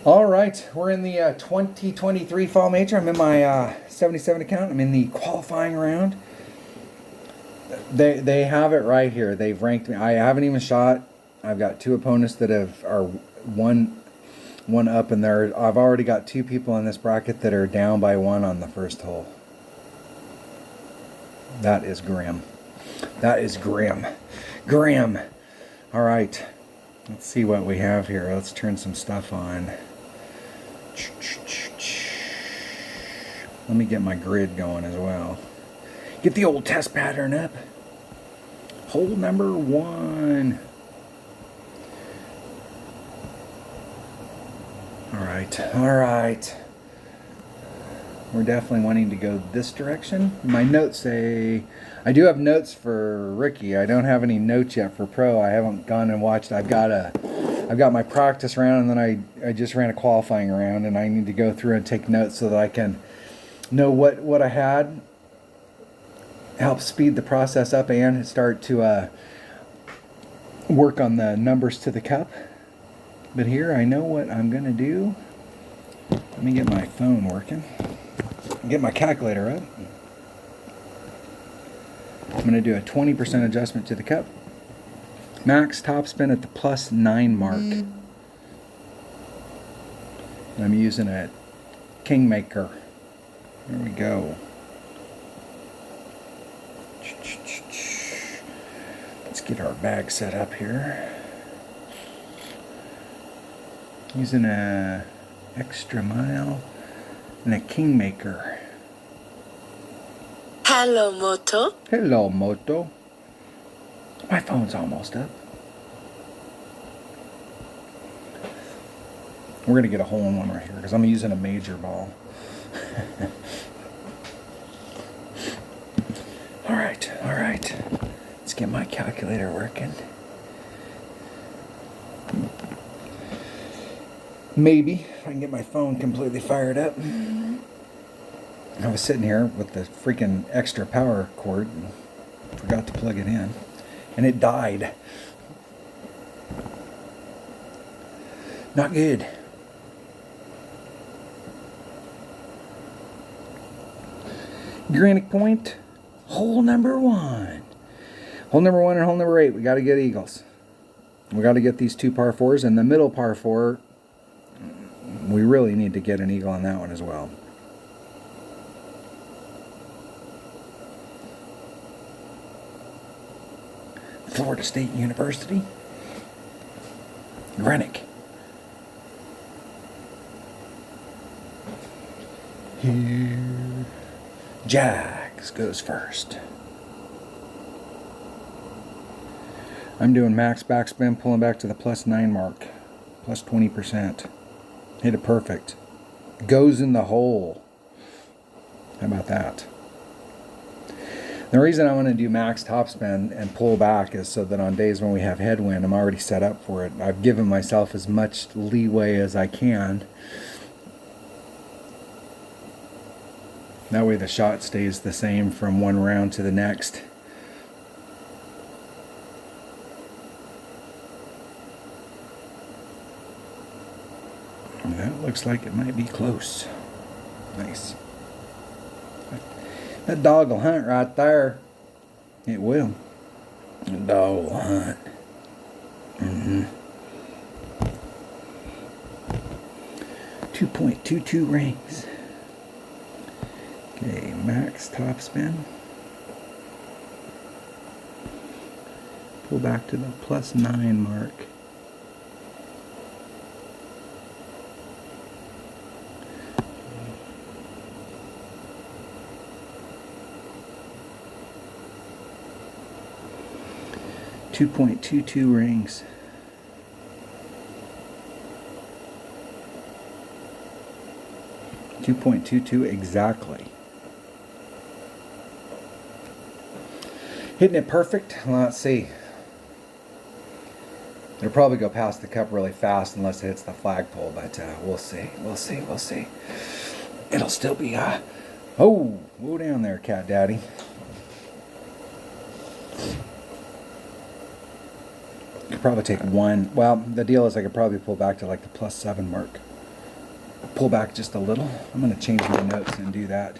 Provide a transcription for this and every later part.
All right, we're in the 2023 Fall Major. I'm in my 77 account. I'm in the qualifying round. They have it right here. They've ranked me. I haven't even shot. I've got two opponents that are one up, and there. I've already got two people in this bracket that are down by one on the first hole. That is grim. That is grim. Grim. All right. Let's see what we have here. Let's turn some stuff on. Let me get my grid going as well. Get the old test pattern up. Hole number 1. All right. We're definitely wanting to go this direction. My notes say, I do have notes for Ricky. I don't have any notes yet for Pro. I haven't gone and watched. I've got my practice round, and then I just ran a qualifying round, and I need to go through and take notes so that I can know what I had, help speed the process up, and start to work on the numbers to the cup. But here I know what I'm gonna do. Let me get my phone working. Get my calculator up. I'm gonna do a 20% adjustment to the cup. Max topspin at the +9 mark. And I'm using a Kingmaker. There we go. Let's get our bag set up here. Using a Extra Mile and a Kingmaker. Hello, Moto. Hello, Moto. My phone's almost up. We're going to get a hole in one right here because I'm using a major ball. All right. Let's get my calculator working. Maybe if I can get my phone completely fired up. I was sitting here with the freaking extra power cord and forgot to plug it in, and it died. Not good. Granite Point, hole number 1. Hole number 1 and hole number 8, we got to get eagles. We got to get these 2 par 4s, and the middle par 4, we really need to get an eagle on that one as well. Florida State University, Greenock. Here, Jags goes first. I'm doing max backspin, pulling back to the +9 mark, +20%. Hit it perfect. Goes in the hole. How about that? The reason I want to do max topspin and pull back is so that on days when we have headwind, I'm already set up for it. I've given myself as much leeway as I can. That way the shot stays the same from one round to the next. That looks like it might be close. Nice. That dog will hunt right there. It will. The dog will hunt. 2.22 rings. Okay, max topspin. Pull back to the +9 mark. .22 rings. .22 exactly. Hitting it perfect. Let's see. It'll probably go past the cup really fast unless it hits the flagpole, but we'll see. We'll see. It'll still be oh, whoa down there, Cat Daddy. Could probably take one. Well, the deal is I could probably pull back to like the +7 mark. pull back just a little. I'm going to change my notes and do that.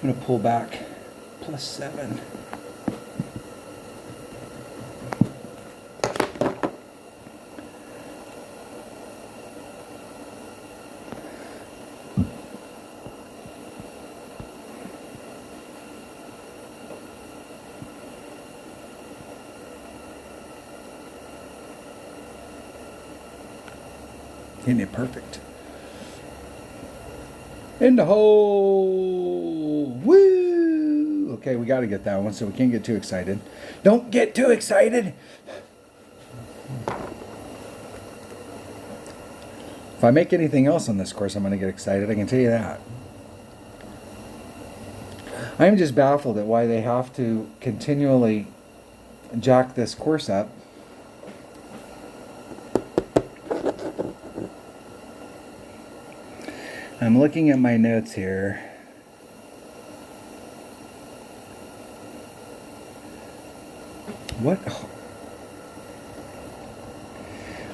I'm going to pull back +7. Hitting it perfect. In the hole. Woo! Okay, we got to get that one, so we can't get too excited. Don't get too excited. If I make anything else on this course, I'm going to get excited. I can tell you that. I am just baffled at why they have to continually jack this course up. I'm looking at my notes here. What?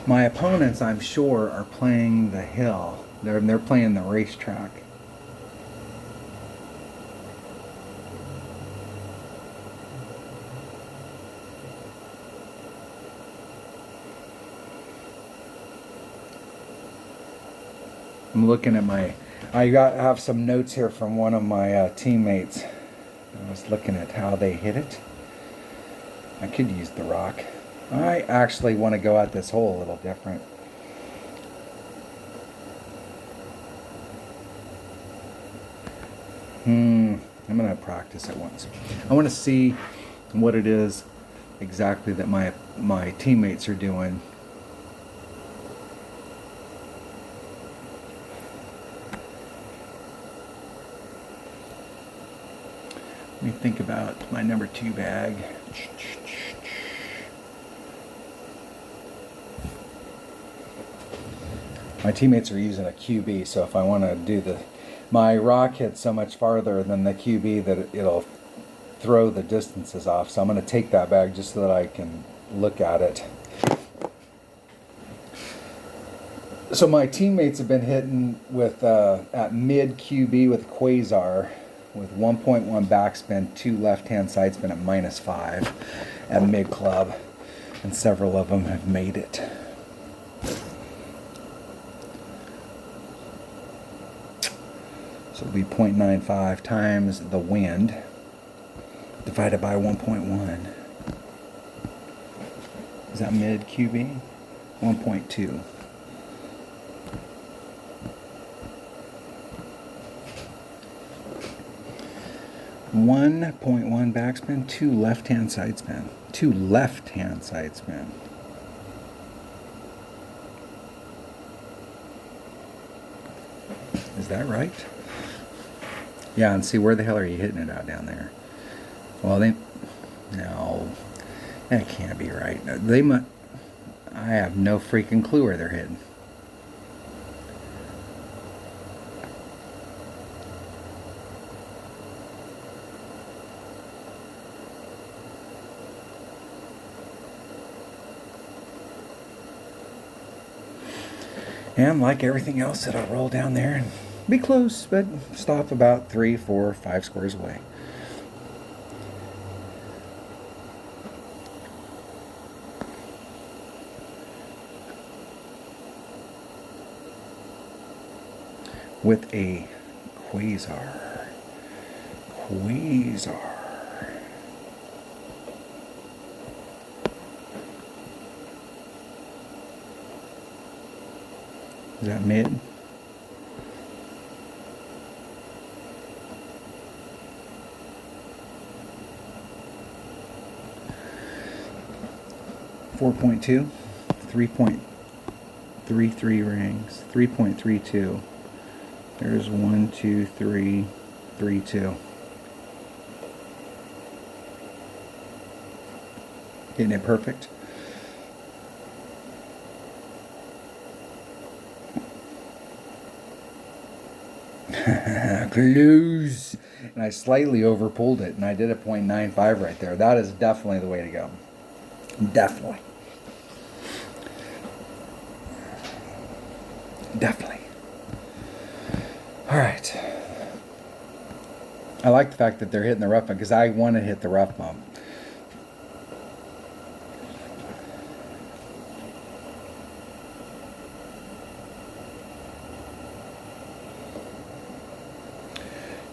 My opponents, I'm sure, are playing the hill. They're playing the racetrack. I'm looking at I have some notes here from one of my teammates. I was looking at how they hit it. I could use the rock. I actually want to go at this hole a little different. I'm going to practice it once. I want to see what it is exactly that my teammates are doing. Let me think about my number 2 bag. My teammates are using a QB, so if I want to do my rock hits so much farther than the QB that it'll throw the distances off. So I'm going to take that bag just so that I can look at it. So my teammates have been hitting with at mid QB with Quasar, with 1.1 backspin, 2 left-hand side spin at -5 at mid club, and several of them have made it. So it'll be 0.95 times the wind divided by 1.1. Is that mid QB? 1.2. .1 backspin, 2 left-hand side spin. 2 left-hand side spin. Is that right? Yeah, and see, where the hell are you hitting it out down there? Well, no, that can't be right. I have no freaking clue where they're hitting. And like everything else, it'll roll down there and be close, but stop about 3, 4, 5 squares away. With a Quasar. Is that mid? .2, 3.33 rings, 3.32. There's 1, 2, 3, 3, 2. Getting it perfect. Close. And I slightly overpulled it, and I did a 0.95 right there. That is definitely the way to go. Definitely. All right. I like the fact that they're hitting the rough bump because I want to hit the rough bump.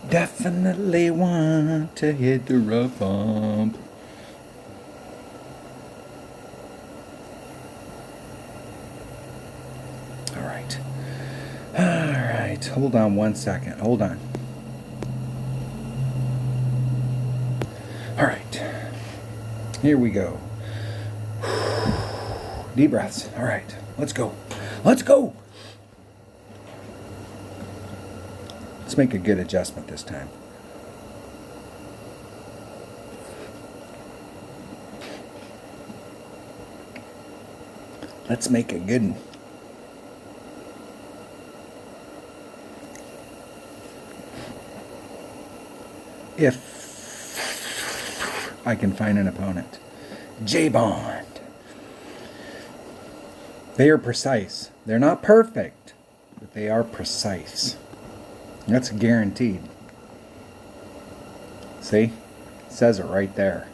Definitely want to hit the rough bump. All right. All right. Hold on 1 second. Hold on. All right. Here we go. Deep breaths. All right. Let's go. Let's go. Let's make a good adjustment this time. Let's make a good one. If I can find an opponent. J-Bond. They are precise. They're not perfect, but they are precise. That's guaranteed. See? It says it right there.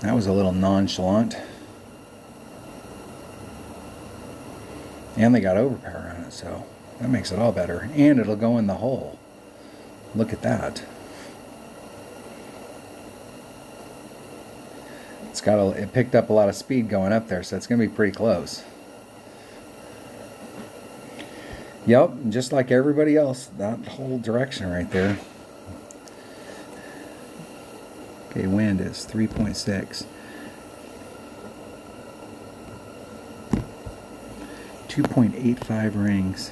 That was a little nonchalant. And they got overpower on it, so that makes it all better. And it'll go in the hole. Look at that. It picked up a lot of speed going up there, so it's going to be pretty close. Yep, just like everybody else, that whole direction right there. Okay, wind is 3.6. 2.85 rings.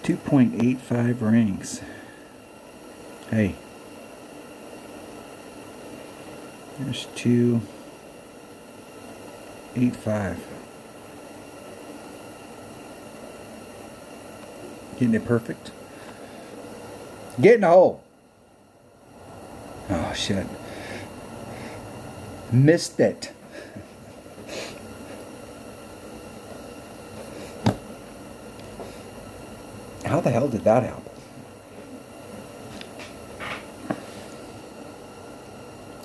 .85 rings. Hey. There's 2.85. Getting it perfect. Get in the hole. Oh shit. Missed it. How the hell did that happen?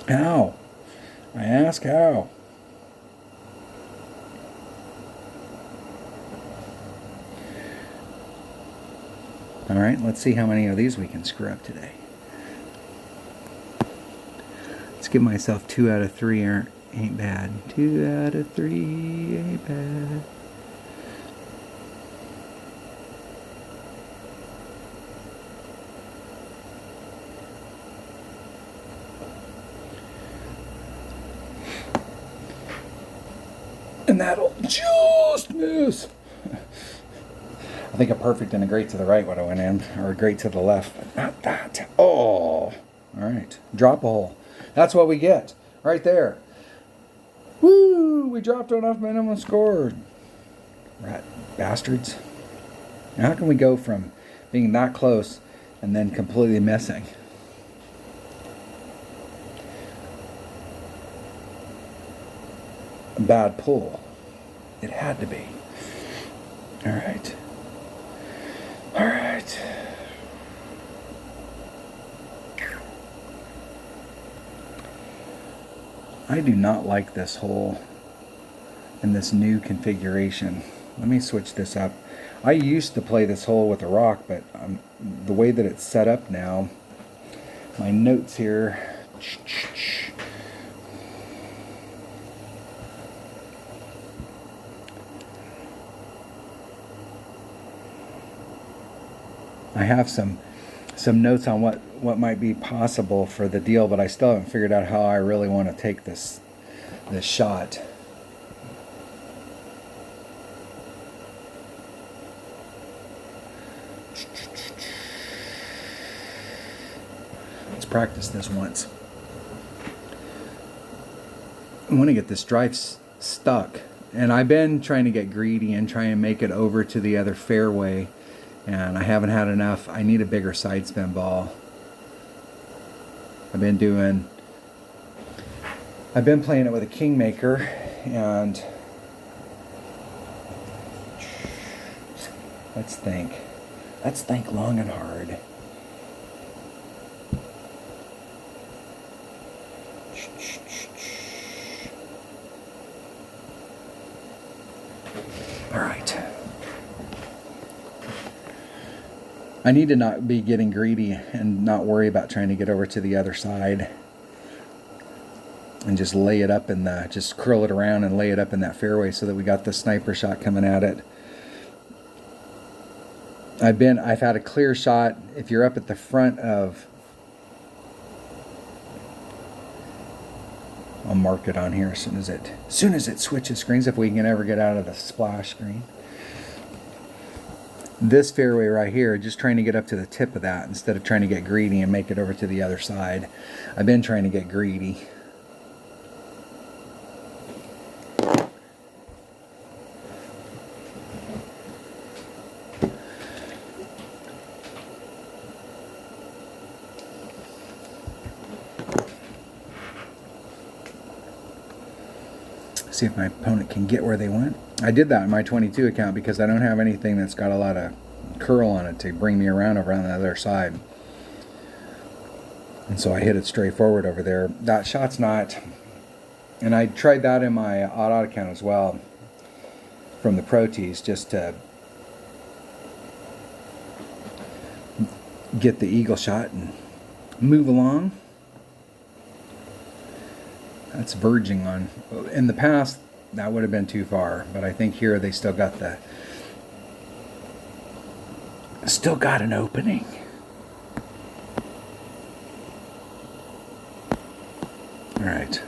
How? I ask how. All right, let's see how many of these we can screw up today. Let's give myself 2 out of 3 ain't bad. 2 out of 3 ain't bad. And that'll just miss. I think a perfect and a great to the right would have went in, or a great to the left, but not that. Oh, all right. Drop a hole. That's what we get right there. Woo! We dropped enough minimum score. Rat bastards. Now, how can we go from being that close and then completely missing? A bad pull. It had to be. All right. All right. I do not like this hole in this new configuration. Let me switch this up. I used to play this hole with a rock, but the way that it's set up now, my notes here. I have some notes on what might be possible for the deal, but I still haven't figured out how I really want to take this shot. practice this once. I want to get this drive stuck. And I've been trying to get greedy and try and make it over to the other fairway. And I haven't had enough. I need a bigger side spin ball. I've been playing it with a Kingmaker, and let's think long and hard. All right. I need to not be getting greedy and not worry about trying to get over to the other side. And just lay it up in just curl it around and lay it up in that fairway so that we got the sniper shot coming at it. I've had a clear shot. If you're up at the front of, I'll mark it on here as soon as it switches screens, if we can ever get out of the splash screen. This fairway right here, just trying to get up to the tip of that instead of trying to get greedy and make it over to the other side. I've been trying to get greedy. See if my opponent can get where they went. I did that in my 22 account because I don't have anything that's got a lot of curl on it to bring me around over on the other side. And so I hit it straight forward over there. That shot's not, and I tried that in my odd account as well from the Pro Tees, just to get the eagle shot and move along. That's verging on, in the past that would have been too far, but I think here they still got an opening. All right.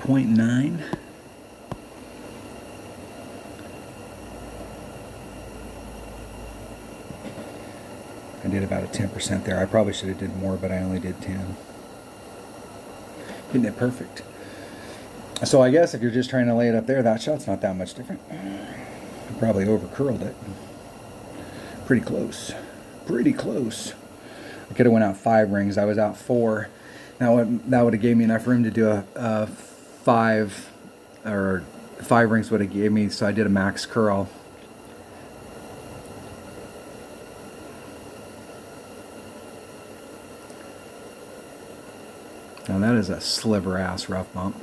.9. I did about a 10% there. I probably should have did more, but I only did 10. Isn't it perfect? So I guess if you're just trying to lay it up there, that shot's not that much different. I probably over curled it. Pretty close. Pretty close. I could have went out 5 rings. I was out 4. That would have gave me enough room to do a 5 rings would have gave me, so I did a max curl. Now that is a sliver ass rough bump.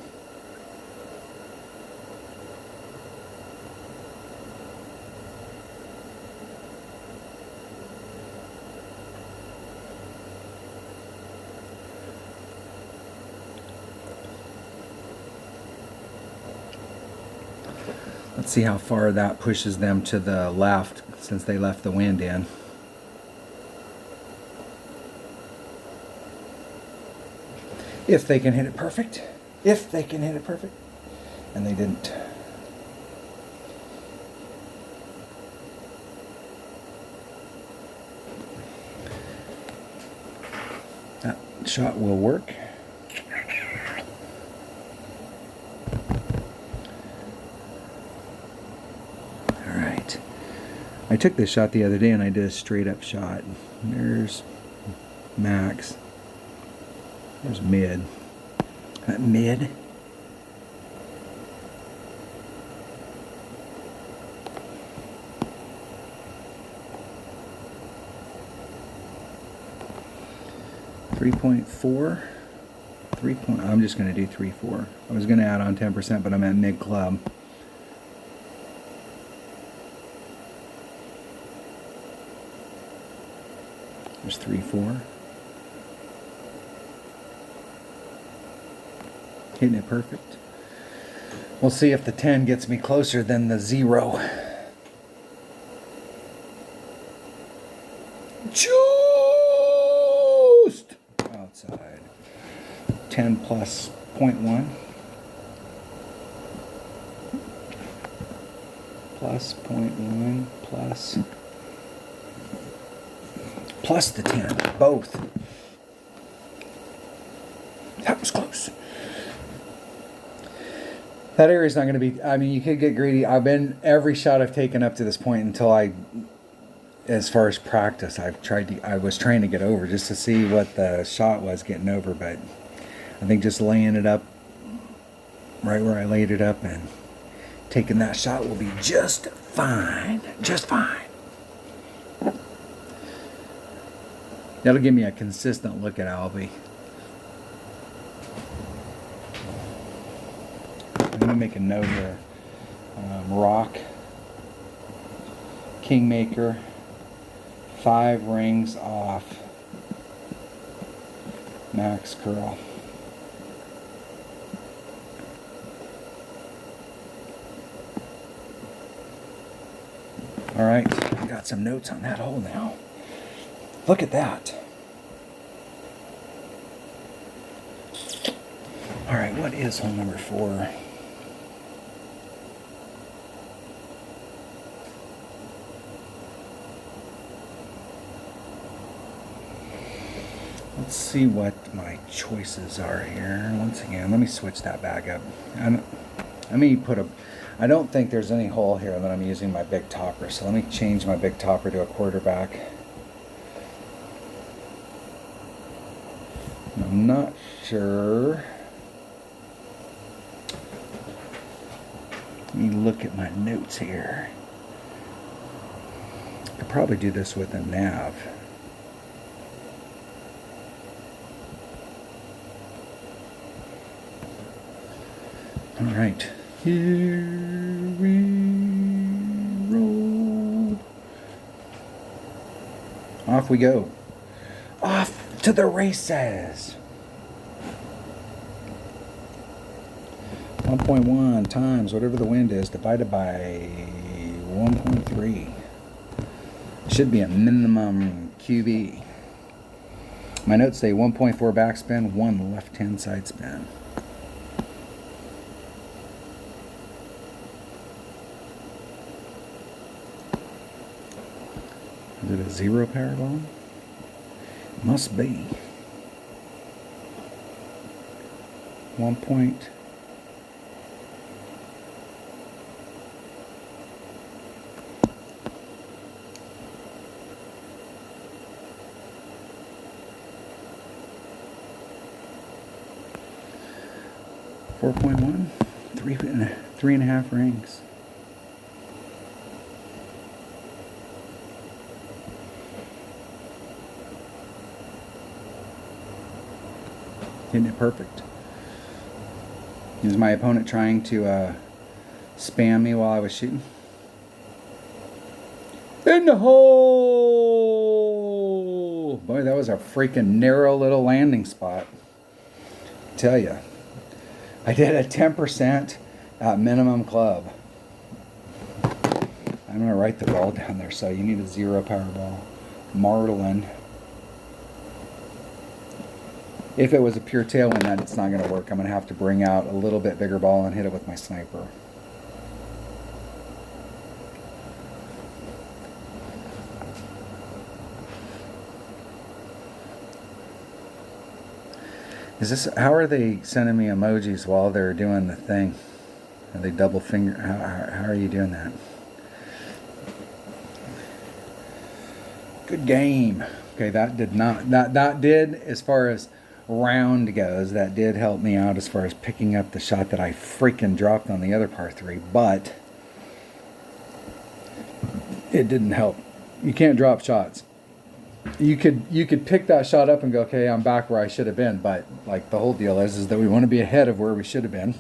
Let's see how far that pushes them to the left since they left the wind in. If they can hit it perfect. If they can hit it perfect. And they didn't. That shot will work. Alright. I took this shot the other day and I did a straight up shot. There's max. There's mid. That mid. .4. I'm just going to do 3.4. I was going to add on 10%, but I'm at mid club. There's 3.4. Hitting it perfect. We'll see if the 10 gets me closer than the 0. Just! Oh, it's 10 plus 0.1. Plus 0.1 plus the 10, both. That was close. That area's not going to be, I mean, you could get greedy. Every shot I've taken up to this point until as far as practice, I was trying to get over just to see what the shot was getting over, but I think just laying it up right where I laid it up and taking that shot will be just fine. Just fine. That'll give me a consistent look at Albie. I'm going to make a note here. Rock, Kingmaker, 5 rings off, max curl. All right, got some notes on that hole now. Look at that. All right, what is hole number 4? Let's see what my choices are here. Once again, let me switch that bag up. I don't think there's any hole here that I'm using my big topper, so let me change my big topper to a quarterback. I'm not sure. Let me look at my notes here. I could probably do this with a nav. All right, here we roll. Off we go. Off to the races. 1.1 times whatever the wind is divided by 1.3. Should be a minimum QB. My notes say 1.4 backspin, 1 left-hand side spin. Is it a 0 power ball? Must be. 1 point. .1, 3.5 rings. Hitting it perfect. Is my opponent trying to spam me while I was shooting? In the hole! Boy, that was a freaking narrow little landing spot. I tell you. I did a 10% at minimum club. I'm going to write the ball down there, so you need a 0 power ball. Marlin. If it was a pure tailwind, then it's not going to work. I'm going to have to bring out a little bit bigger ball and hit it with my sniper. How are they sending me emojis while they're doing the thing? Are they double finger? How are you doing that? Good game. Okay, that did, as far as round goes, that did help me out as far as picking up the shot that I freaking dropped on the other par 3, but it didn't help. You can't drop shots. You could pick that shot up and go, okay, I'm back where I should have been, but like the whole deal is that we want to be ahead of where we should have been.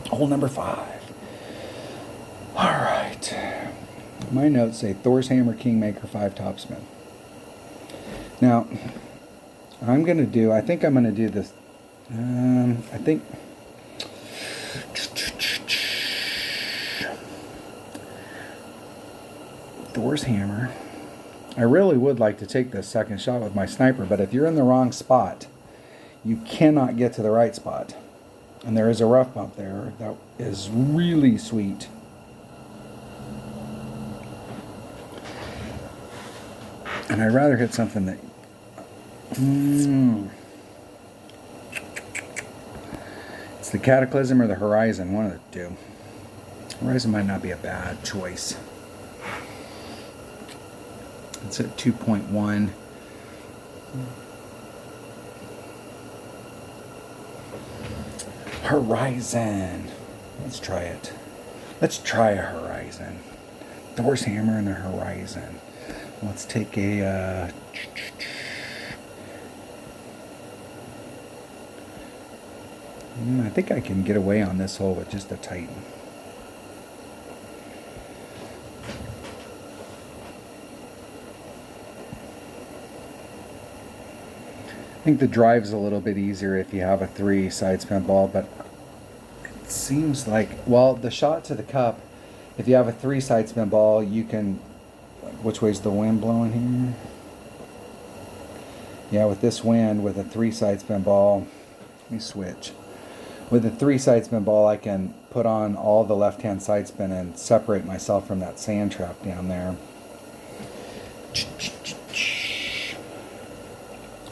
Hole number 5. All right. My notes say Thor's Hammer, Kingmaker, 5 topspin. Now, I think I'm going to do this. I think Thor's Hammer. I really would like to take this second shot with my sniper, but if you're in the wrong spot, you cannot get to the right spot. And there is a rough bump there that is really sweet. And I'd rather hit something that... It's the Cataclysm or the Horizon, one of the two. Horizon might not be a bad choice. It's at 2.1. Horizon. Let's try it. Let's try a Horizon. Thor's Hammer and the Horizon. Let's take a... I think I can get away on this hole with just a Titan. I think the drive's a little bit easier if you have a 3 side spin ball, but it seems like, well, the shot to the cup, if you have a 3 side spin ball, you can, which way's the wind blowing here? Yeah, with this wind, with a 3 side spin ball, let me switch. With a 3 side spin ball, I can put on all the left hand side spin and separate myself from that sand trap down there.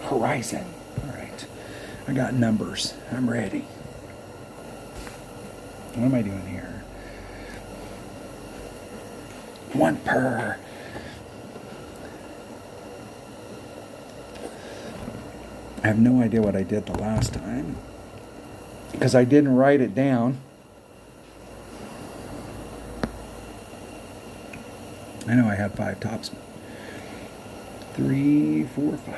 Horizon. All right. I got numbers. I'm ready. What am I doing here? 1 per. I have no idea what I did the last time, because I didn't write it down. I know I had 5 tops. 3, 4, 5.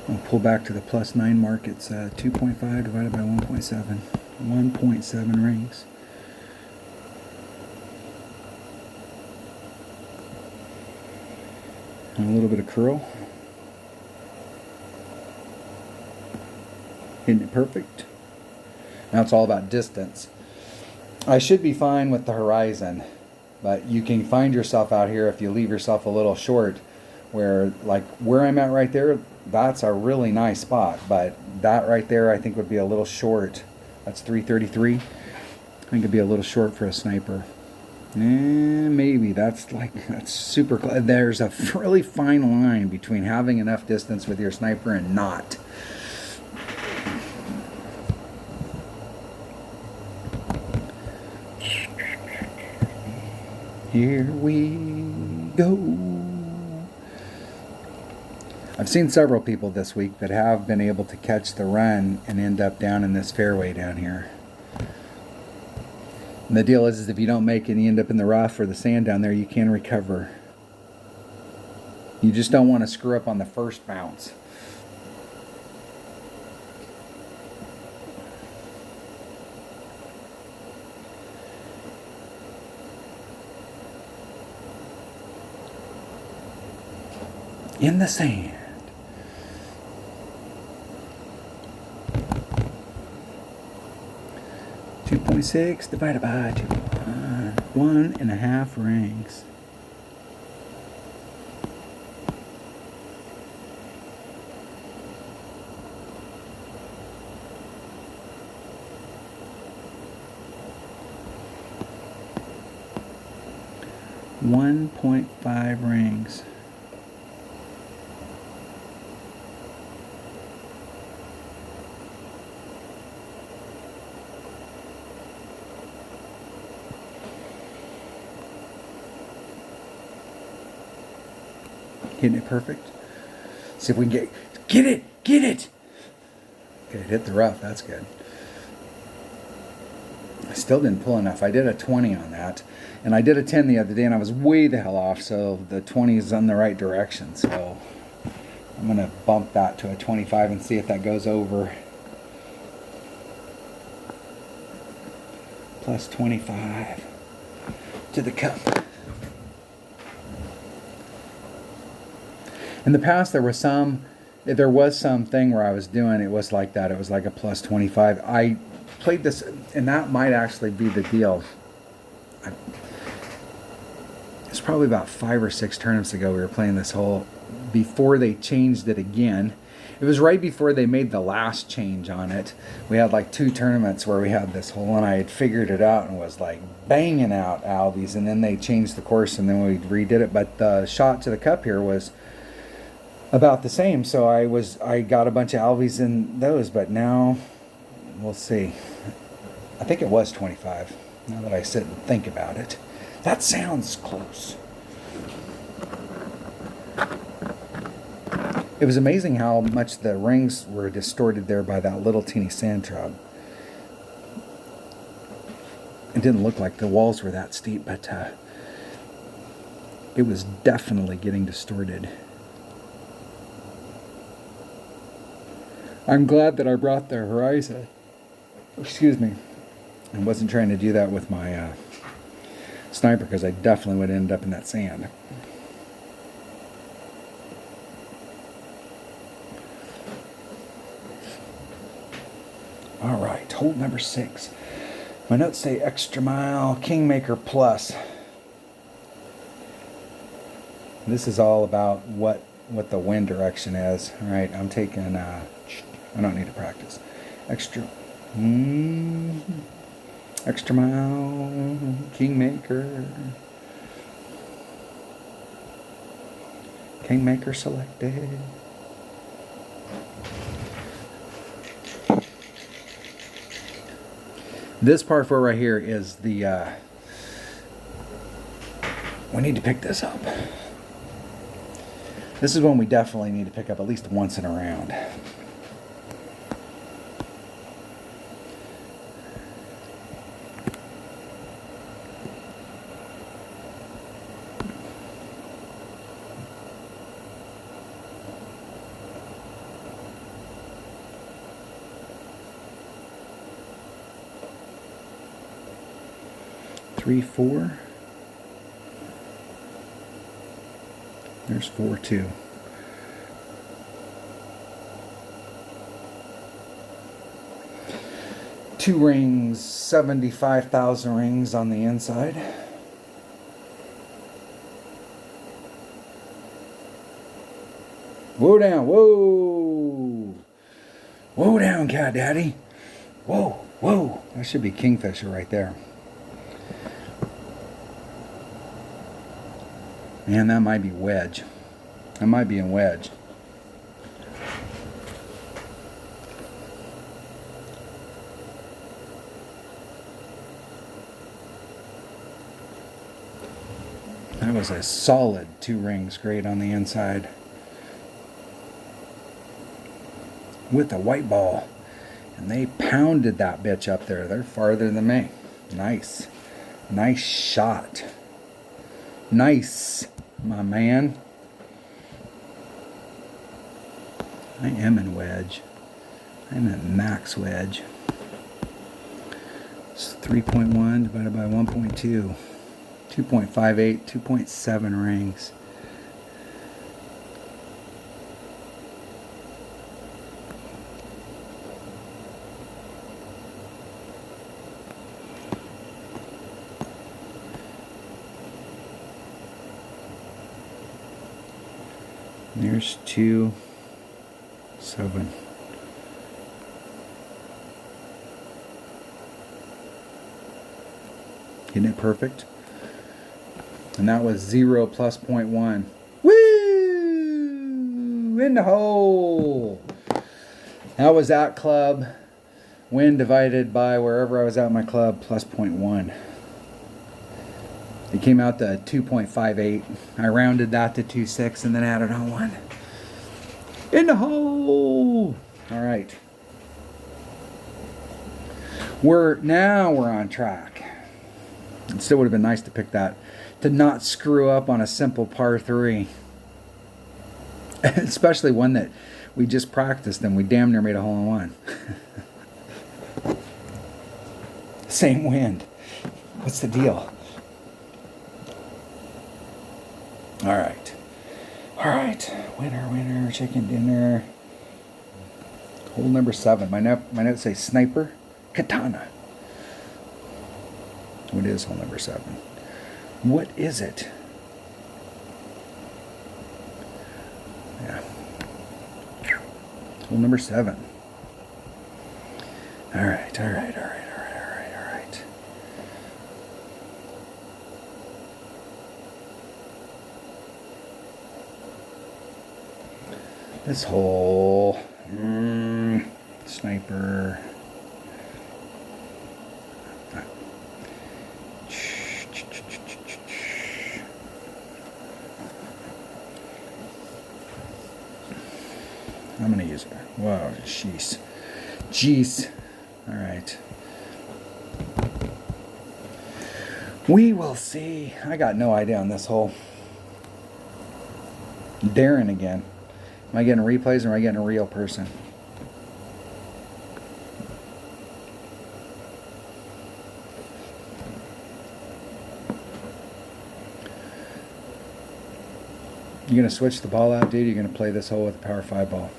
I'll pull back to the +9 mark. It's 2.5 divided by 1.7. 1.7 rings. And a little bit of curl. Isn't it perfect? Now it's all about distance. I should be fine with the Horizon, but you can find yourself out here if you leave yourself a little short, where like where I'm at right there, that's a really nice spot, but that right there I think would be a little short. That's 333. I think it'd be a little short for a sniper. Maybe that's super close. There's a really fine line between having enough distance with your sniper and not. Here we go. I've seen several people this week that have been able to catch the run and end up down in this fairway down here. And the deal is if you don't make it and you end up in the rough or the sand down there, you can recover. You just don't want to screw up on the first bounce. In the sand. .6 divided by 2. 1.5 rings. .5 rings. Hitting it perfect. See if we can get it. Okay, it hit the rough. That's good. I still didn't pull enough. I did a 20 on that, and I did a 10 the other day, and I was way the hell off. So the 20 is in the right direction. So I'm gonna bump that to a 25 and see if that goes over. Plus 25 to the cup. In the past, there was some thing where I was doing, it was like that. It was like a plus 25. I played this, and that might actually be the deal. It's probably about 5 or 6 tournaments ago we were playing this hole before they changed it again. It was right before they made the last change on it. We had like 2 tournaments where we had this hole, and I had figured it out and was like banging out albies, and then they changed the course and then we redid it. But the shot to the cup here was about the same, so I got a bunch of albies in those. But now we'll see. I think it was 25 now that I sit and think about it. That sounds close. It was amazing how much the rings were distorted there by that little teeny sand trap. It didn't look like the walls were that steep, but it was definitely getting distorted. I'm glad that I brought the Horizon. Excuse me. I wasn't trying to do that with my sniper, because I definitely would end up in that sand. All right, hole number 6. My notes say extra mile, Kingmaker plus. This is all about what the wind direction is. All right, I'm taking, I don't need to practice. Extra mile, Kingmaker. Kingmaker selected. This par 4 right here is the, we need to pick this up. This is one we definitely need to pick up at least once in a round. Three, 4. There's 4, 2. Two rings, 75,000 rings on the inside. Whoa down, whoa. Whoa down, Cat Daddy. Whoa, whoa. That should be Kingfisher right there. Man, that might be wedge. That might be in wedge. That was a solid 2 rings, great on the inside. With a white ball. And they pounded that bitch up there. They're farther than me. Nice. Nice shot. Nice, my man. I am in wedge. I'm at max wedge. It's 3.1 divided by 1.2. 2.58, 2.7 rings. There's 2, 7. Isn't it perfect? And that was 0 plus 0.1. Woo! In the hole! That was at club. Wind divided by wherever I was at my club plus 0.1. It came out to 2.58. I rounded that to 2.6 and then added on 1. In the hole! All right. We're on track. It still would have been nice to pick that, to not screw up on a simple par 3. Especially one that we just practiced and we damn near made a hole-in-one. Same wind. What's the deal? All right. All right. Winner, chicken dinner. Hole number 7. My notes say sniper, Katana. What is hole number 7? What is it? Yeah. Hole number 7. All right. This hole, sniper. I'm gonna use it. Wow, jeez. All right. We will see. I got no idea on this hole. Darren again. Am I getting replays or am I getting a real person? You gonna switch the ball out, dude? You're gonna play this hole with a power 5 ball.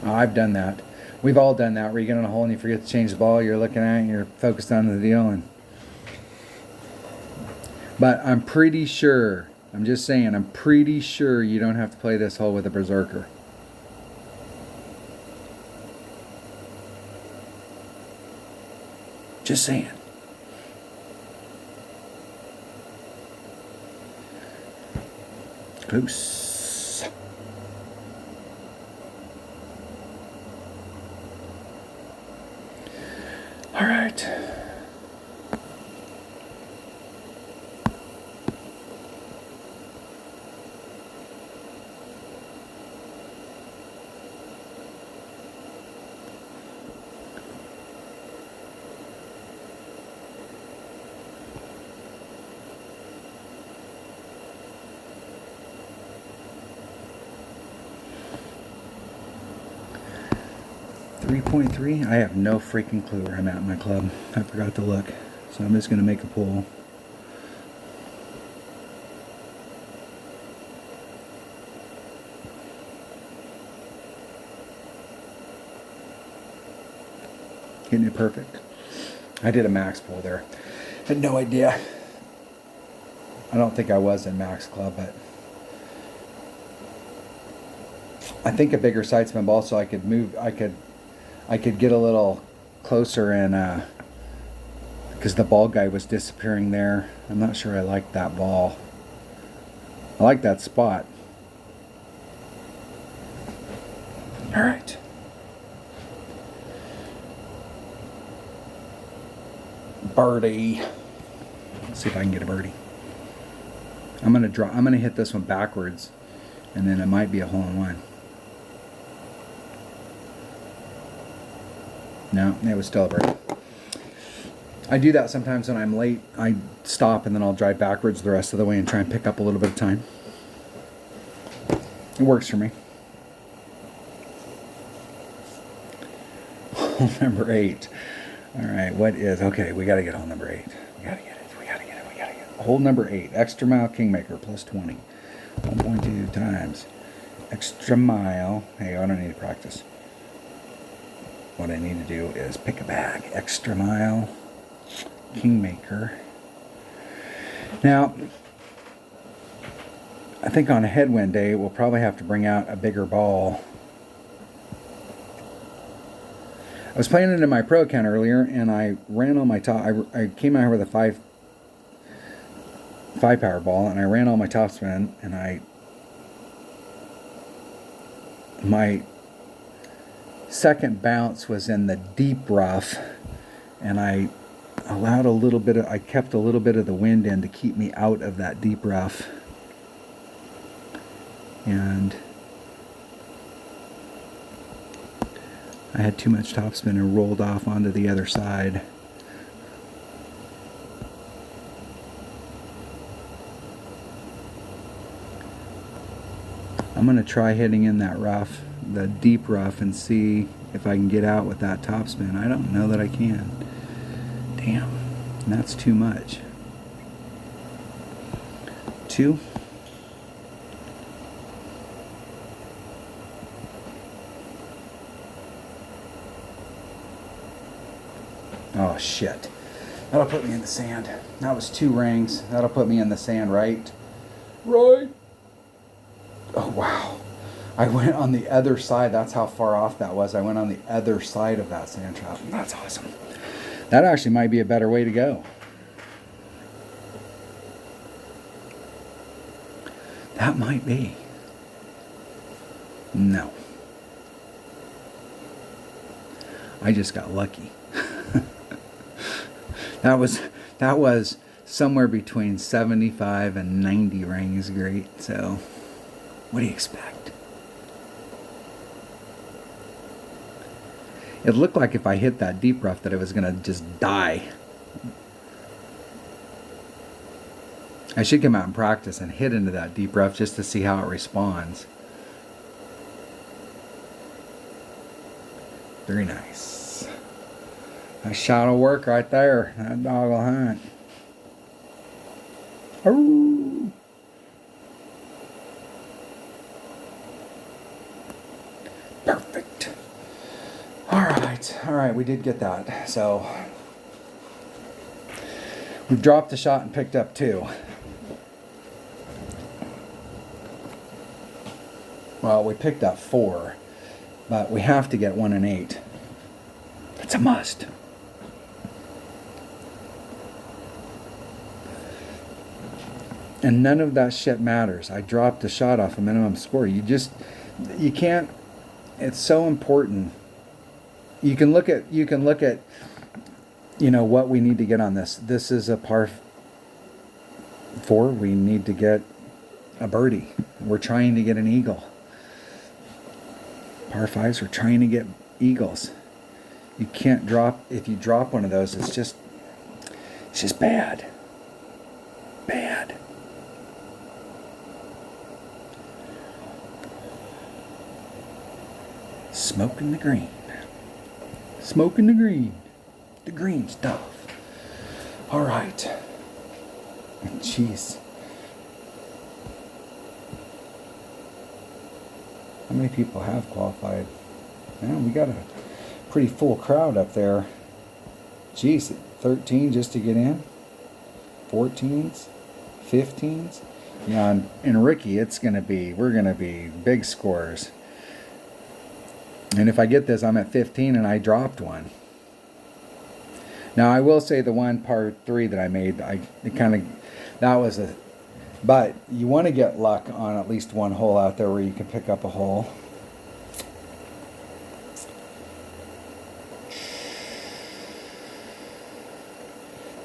Oh, I've done that. We've all done that where you get in a hole and you forget to change the ball. You're looking at it and you're focused on the deal. But I'm pretty sure, I'm just saying, I'm pretty sure you don't have to play this hole with a berserker. Just saying. Close. All right. .3. I have no freaking clue where I'm at in my club. I forgot to look. So I'm just going to make a pull. Getting it perfect. I did a max pull there. Had no idea. I don't think I was in max club, but I think a bigger side spin ball so I could move. I could get a little closer and because the ball guy was disappearing there. I'm not sure I like that ball. I like that spot. All right. Birdie. Let's see if I can get a birdie. I'm gonna hit this one backwards, and then it might be a hole in one. No, it was still a birdie. I do that sometimes when I'm late. I stop and then I'll drive backwards the rest of the way and try and pick up a little bit of time. It works for me. Hole number 8. All right, what is... Okay, we got to get hole number 8. We got to get it. Hole number 8. Extra mile Kingmaker plus 20. 1.2 times. Extra mile. Hey, I don't need to practice. What I need to do is pick a bag. Extra mile Kingmaker. Now, I think on a headwind day, we'll probably have to bring out a bigger ball. I was playing it in my pro account earlier, and I ran on my top. I came out here with a 5 power ball, and I ran on my top spin, and my second bounce was in the deep rough, and I allowed I kept a little bit of the wind in to keep me out of that deep rough. And I had too much topspin and rolled off onto the other side. I'm going to try hitting in that rough, the deep rough, and see if I can get out with that topspin. I don't know that I can. Damn, that's too much. 2. Oh, shit. That'll put me in the sand. That was 2 rings. That'll put me in the sand, right? Right. Oh, wow. I went on the other side. That's how far off that was. I went on the other side of that sand trap. That's awesome. That actually might be a better way to go. That might be. No. I just got lucky. That was somewhere between 75 and 90 rings great. So, what do you expect? It looked like if I hit that deep rough that it was going to just die. I should come out and practice and hit into that deep rough just to see how it responds. Very nice. That shot will work right there. That dog will hunt. Ooh. Perfect. All right, we did get that. So we've dropped the shot and picked up 2. Well, we picked up 4, but we have to get 1 and 8. It's a must. And none of that shit matters. I dropped a shot off a minimum score. You can't. It's so important. You can look at, what we need to get on this. This is a par 4. We need to get a birdie. We're trying to get an eagle. Par 5s, we're trying to get eagles. You can't drop, if you drop one of those, it's just bad. Bad. Smoking the green. Smoking the green. The green stuff. All right. Jeez. How many people have qualified? Man, we got a pretty full crowd up there. Jeez, 13 just to get in? 14s? 15s? Yeah, and Ricky, we're going to be big scores. And if I get this, I'm at 15 and I dropped one. Now, I will say the one par 3 that I made, but you want to get luck on at least one hole out there where you can pick up a hole.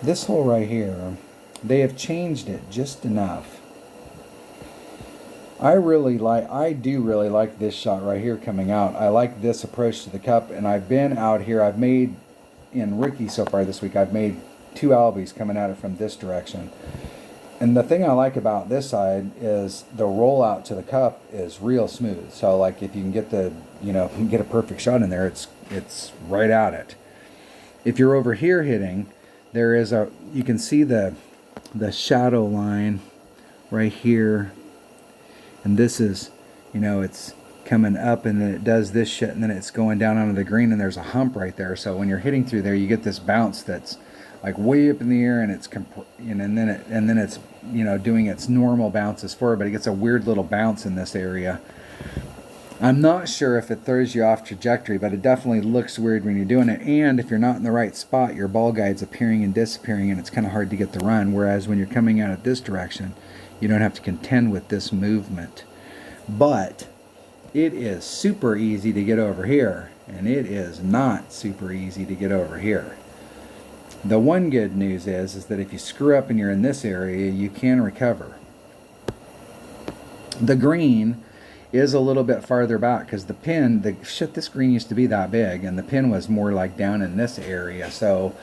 This hole right here, they have changed it just enough. I do really like this shot right here coming out. I like this approach to the cup, and I've been out here. I've made, in Ricky so far this week, I've made 2 albies coming at it from this direction. And the thing I like about this side is the rollout to the cup is real smooth. So like if you can get get a perfect shot in there, it's right at it. If you're over here hitting, you can see the shadow line right here. And this is, it's coming up and then it does this shit and then it's going down onto the green and there's a hump right there. So when you're hitting through there, you get this bounce that's like way up in the air and it's and then it's doing its normal bounces forward, but it gets a weird little bounce in this area. I'm not sure if it throws you off trajectory, but it definitely looks weird when you're doing it. And if you're not in the right spot, your ball guide's appearing and disappearing and it's kind of hard to get the run. Whereas when you're coming out at this direction, you don't have to contend with this movement. But it is super easy to get over here, and it is not super easy to get over here. The one good news is that if you screw up and you're in this area, you can recover. The green is a little bit farther back because the pin, this green used to be that big, and the pin was more like down in this area. So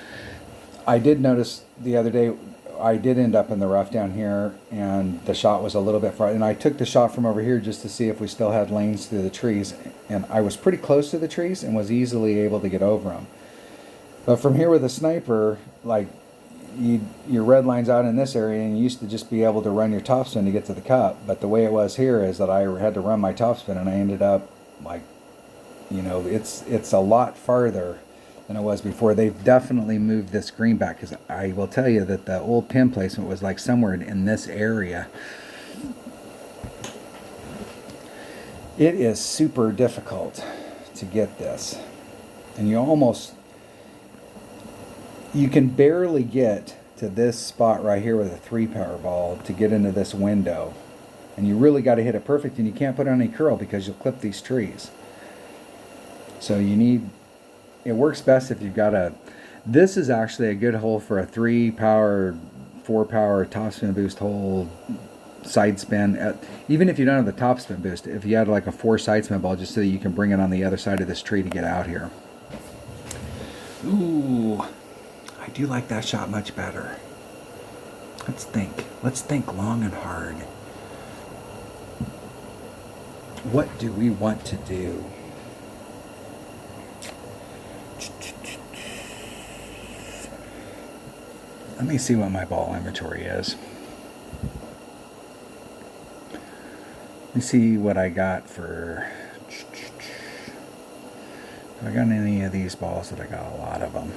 I did notice the other day, I did end up in the rough down here, and the shot was a little bit far. And I took the shot from over here just to see if we still had lanes through the trees, and I was pretty close to the trees and was easily able to get over them. But from here with a sniper, like your red line's out in this area, and you used to just be able to run your topspin to get to the cup. But the way it was here is that I had to run my topspin, and I ended up like, it's a lot farther than it was before. They've definitely moved this green back, because I will tell you that the old pin placement was like somewhere in this area. It is super difficult to get this, and you can barely get to this spot right here with a 3-power ball to get into this window, and you really got to hit it perfect, and you can't put on any curl because you'll clip these trees. So it works best if you've got this is actually a good hole for a 3-power, 4-power topspin boost hole, side spin. Even if you don't have the topspin boost, if you had like a 4 side spin ball, just so that you can bring it on the other side of this tree to get out here. Ooh, I do like that shot much better. Let's think long and hard. What do we want to do? Let me see what my ball inventory is. Let me see what I got for... Have I got any of these balls? That I got a lot of them.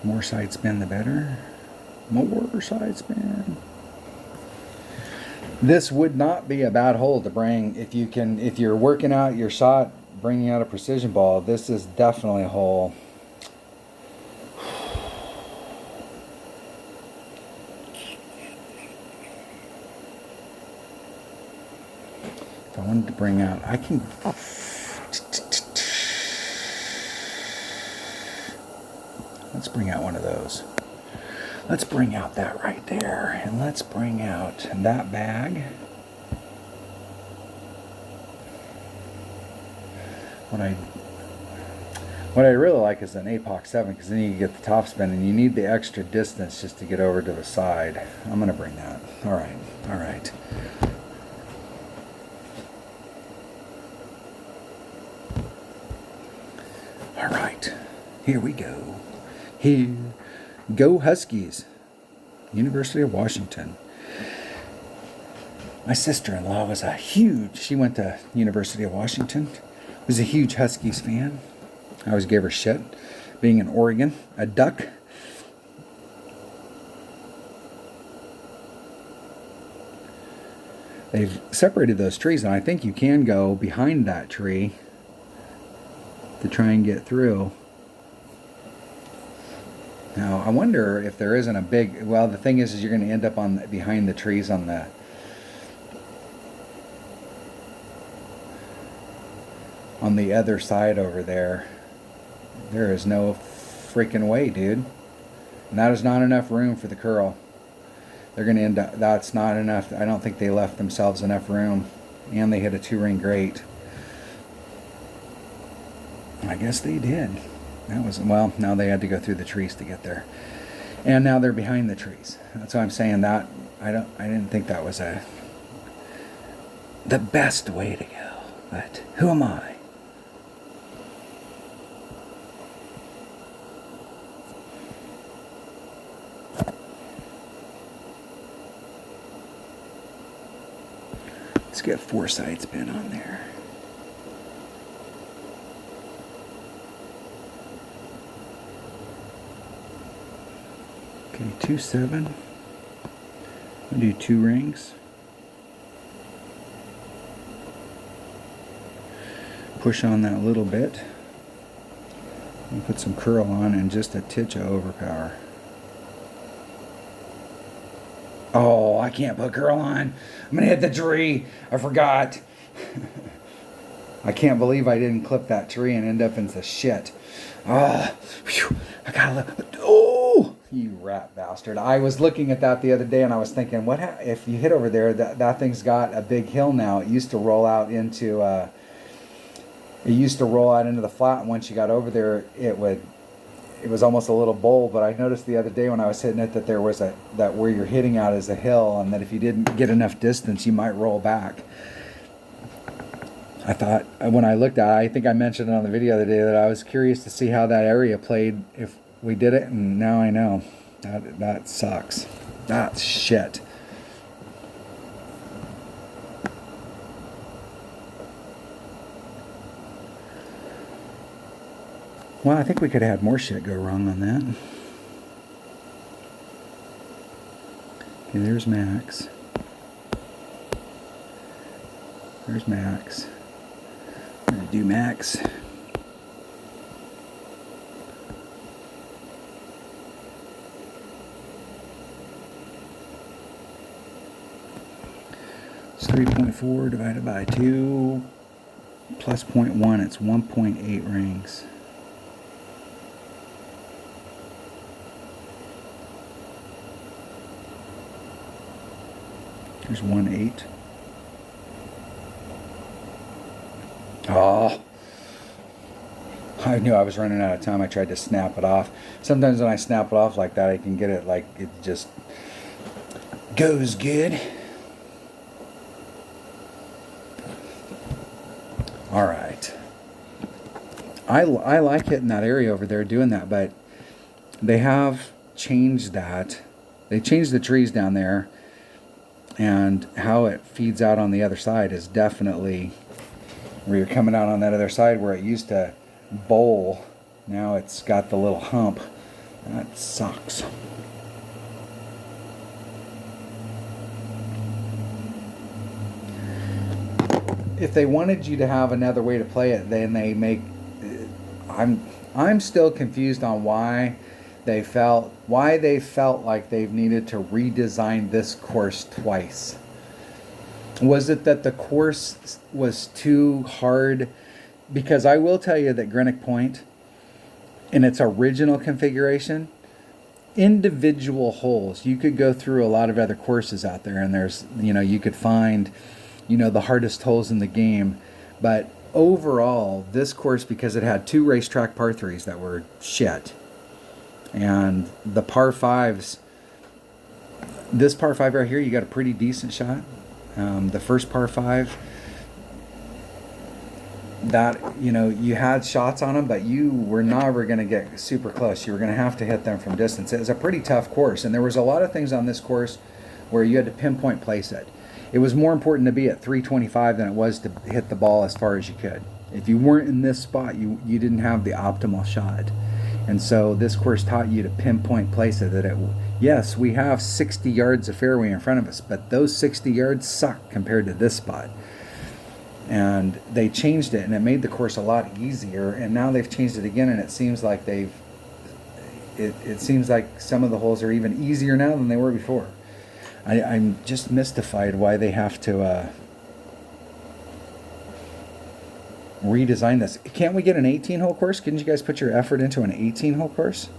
More side spin the better. More side spin. This would not be a bad hole to bring if you're working out your shot, bringing out a precision ball. This is definitely a hole. If I wanted to bring out, I can. Let's bring out one of those. Let's bring out that right there, and let's bring out that bag. What I really like is an Apox 7, because then you get the top spin, and you need the extra distance just to get over to the side. I'm gonna bring that. All right, all right. All right, here we go. Here, go Huskies. University of Washington. My sister-in-law she went to University of Washington, was a huge Huskies fan. I always gave her shit, being in Oregon, a duck. They've separated those trees, and I think you can go behind that tree to try and get through. Now, I wonder if there isn't a big... Well, the thing is you're going to end up behind the trees on the... on the other side over there. There is no freaking way, dude. And that is not enough room for the curl. They're going to end up... That's not enough. I don't think they left themselves enough room. And they hit a 2-ring grate. I guess they did. That was, well, now they had to go through the trees to get there. And now they're behind the trees. That's why I'm saying that I didn't think that was the best way to go. But who am I? Let's get 4 side spin on there. Okay, 2-7. We'll do 2 rings. Push on that a little bit. And put some curl on and just a titch of overpower. Oh, I can't put curl on. I'm gonna hit the tree. I forgot. I can't believe I didn't clip that tree and end up into shit. Oh, whew, I gotta. Oh, you rat bastard! I was looking at that the other day and I was thinking, what if you hit over there? That thing's got a big hill now. It used to roll out into. It used to roll out into the flat, and once you got over there, it was almost a little bowl. But I noticed the other day when I was hitting it that there was that where you're hitting out is a hill, and that if you didn't get enough distance, you might roll back. I thought, when I looked at it, I think I mentioned it on the video the other day, that I was curious to see how that area played if we did it, and now I know. That sucks. That's shit. Well, I think we could have had more shit go wrong on that. Okay, there's Max. There's Max. I'm going to do Max. It's 3.4 divided by 2 plus 0.1. It's 1.8 rings. There's 1.8. Oh, I knew I was running out of time. I tried to snap it off. Sometimes when I snap it off like that, I can get it like it just goes good. All right. I like hitting that area over there doing that, but they have changed that. They changed the trees down there, and how it feeds out on the other side is definitely where you're coming out on that other side where it used to bowl. Now it's got the little hump. That sucks. If they wanted you to have another way to play it, then they make. I'm still confused on why they felt like they've needed to redesign this course twice. Was it that the course was too hard? Because I will tell you that Greenock Point, in its original configuration, individual holes, you could go through a lot of other courses out there, and there's, you could find, the hardest holes in the game. But overall, this course, because it had 2 racetrack par 3s that were shit, and the par 5s, this par 5 right here, you got a pretty decent shot. The first par 5, that, you had shots on them, but you were never going to get super close. You were going to have to hit them from distance. It was a pretty tough course, and there was a lot of things on this course where you had to pinpoint place it. It was more important to be at 325 than it was to hit the ball as far as you could. If you weren't in this spot, you didn't have the optimal shot. And so this course taught you to pinpoint place it. Yes, we have 60 yards of fairway in front of us, but those 60 yards suck compared to this spot. And they changed it, and it made the course a lot easier. And now they've changed it again, and it seems like it seems like some of the holes are even easier now than they were before. I'm just mystified why they have to redesign this. Can't we get an 18-hole course? Couldn't you guys put your effort into an 18-hole course?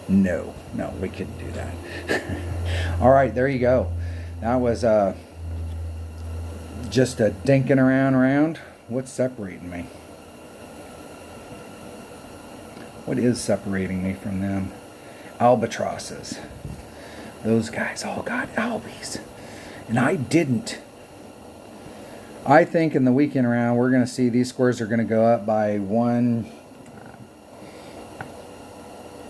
No, we couldn't do that. All right, there you go. That was just a dinking around. What's separating me? What is separating me from them? Albatrosses. Those guys all got albies, and I didn't. I think in the weekend round, we're going to see these scores are going to go up by 1.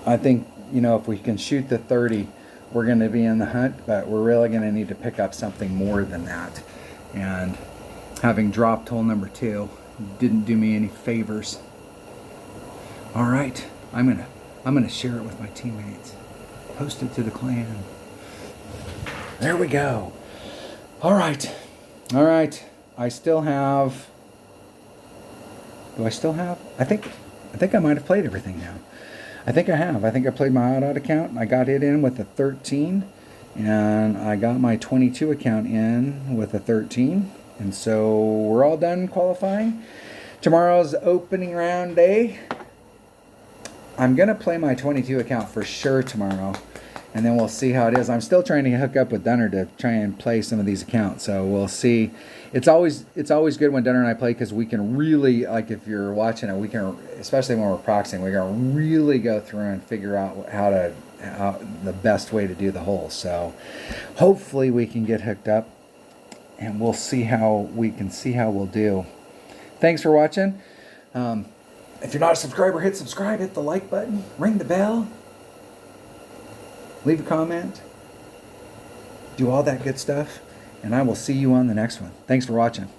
I think, if we can shoot the 30, we're going to be in the hunt, but we're really going to need to pick up something more than that. And having dropped hole number 2 didn't do me any favors. All right, I'm gonna share it with my teammates. Post it to the clan. There we go. All right. I still have. Do I still have? I think I might have played everything now. I think I have. I think I played my odd account. I got it in with a 13, and I got my 22 account in with a 13, and so we're all done qualifying. Tomorrow's opening round day. I'm gonna play my 22 account for sure tomorrow, and then we'll see how it is. I'm still trying to hook up with Dunner to try and play some of these accounts, so we'll see. It's always good when Dunner and I play, because we can really, like, if you're watching it, we can, especially when we're practicing, we can really go through and figure out how the best way to do the hole. So hopefully we can get hooked up, and we'll see how we'll do. Thanks for watching. If you're not a subscriber, hit subscribe, hit the like button, ring the bell, leave a comment, do all that good stuff, and I will see you on the next one. Thanks for watching.